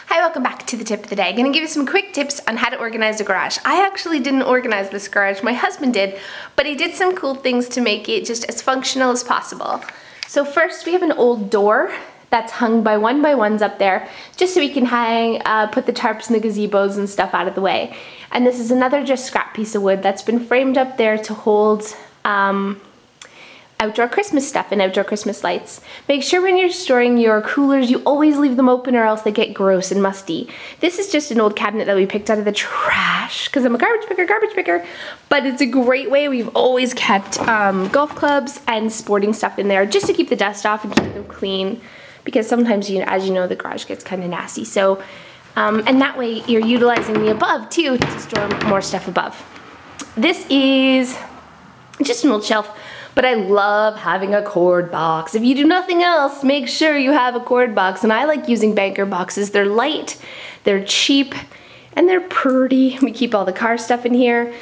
Hi, welcome back to the tip of the day. I'm going to give you some quick tips on how to organize a garage. I actually didn't organize this garage, my husband did, but he did some cool things to make it just as functional as possible. So first we have an old door that's hung by ones up there, just so we can hang, put the tarps and the gazebos and stuff out of the way. And this is another just scrap piece of wood that's been framed up there to hold outdoor Christmas stuff and outdoor Christmas lights. Make sure when you're storing your coolers, you always leave them open or else they get gross and musty. This is just an old cabinet that we picked out of the trash because I'm a garbage picker, but it's a great way. We've always kept golf clubs and sporting stuff in there just to keep the dust off and keep them clean, because sometimes, as you know, the garage gets kind of nasty. So, and that way you're utilizing the above too to store more stuff above. This is just an old shelf, but I love having a cord box. If you do nothing else, make sure you have a cord box. And I like using banker boxes. They're light, they're cheap, and they're pretty. We keep all the car stuff in here.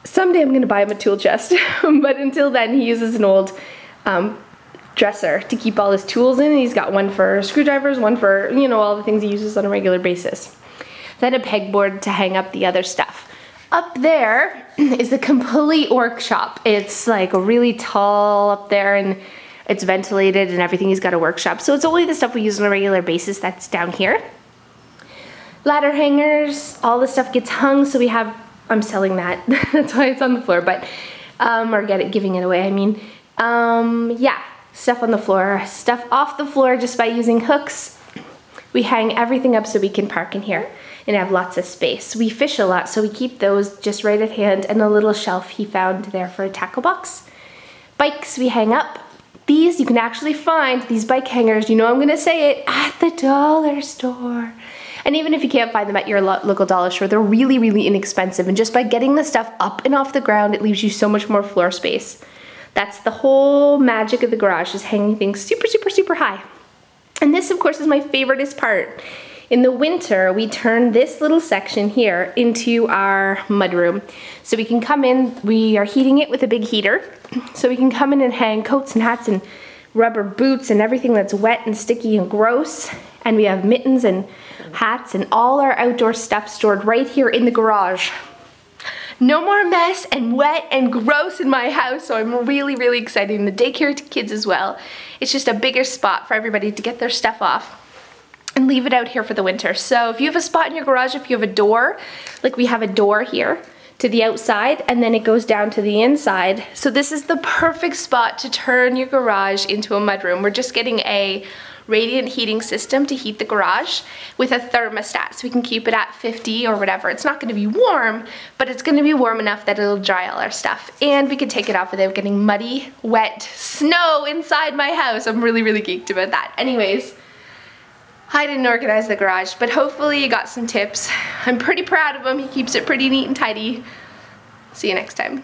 Someday I'm gonna buy him a tool chest, but until then he uses an old dresser to keep all his tools in. And he's got one for screwdrivers, one for, all the things he uses on a regular basis. Then a pegboard to hang up the other stuff. Up there is the complete workshop. It's like really tall up there and it's ventilated and everything. He's got a workshop. So it's only the stuff we use on a regular basis that's down here. Ladder hangers, all the stuff gets hung. So we have, I'm selling that. That's why it's on the floor, but, or giving it away, I mean. Yeah, stuff on the floor, stuff off the floor just by using hooks. We hang everything up so we can park in here and have lots of space. We fish a lot, so we keep those just right at hand, and a little shelf he found there for a tackle box. Bikes we hang up. These, you can actually find these bike hangers, I'm gonna say it, at the dollar store. And even if you can't find them at your local dollar store, they're really, really inexpensive. And just by getting the stuff up and off the ground, it leaves you so much more floor space. That's the whole magic of the garage, is hanging things super, super, super high. And this, of course, is my favoriteest part. In the winter, we turn this little section here into our mudroom. So we can come in, we are heating it with a big heater, so we can come in and hang coats and hats and rubber boots and everything that's wet and sticky and gross. And we have mittens and hats and all our outdoor stuff stored right here in the garage. No more mess and wet and gross in my house, so I'm really, really excited. And the daycare kids as well. It's just a bigger spot for everybody to get their stuff off and leave it out here for the winter. So if you have a spot in your garage, if you have a door, like we have a door here to the outside and then it goes down to the inside. So this is the perfect spot to turn your garage into a mudroom. We're just getting a radiant heating system to heat the garage with a thermostat, so we can keep it at 50 or whatever. It's not gonna be warm, but it's gonna be warm enough that it'll dry all our stuff. And we can take it off without getting muddy, wet snow inside my house. I'm really, really geeked about that. Anyways, I didn't organize the garage, but hopefully you got some tips. I'm pretty proud of him. He keeps it pretty neat and tidy. See you next time.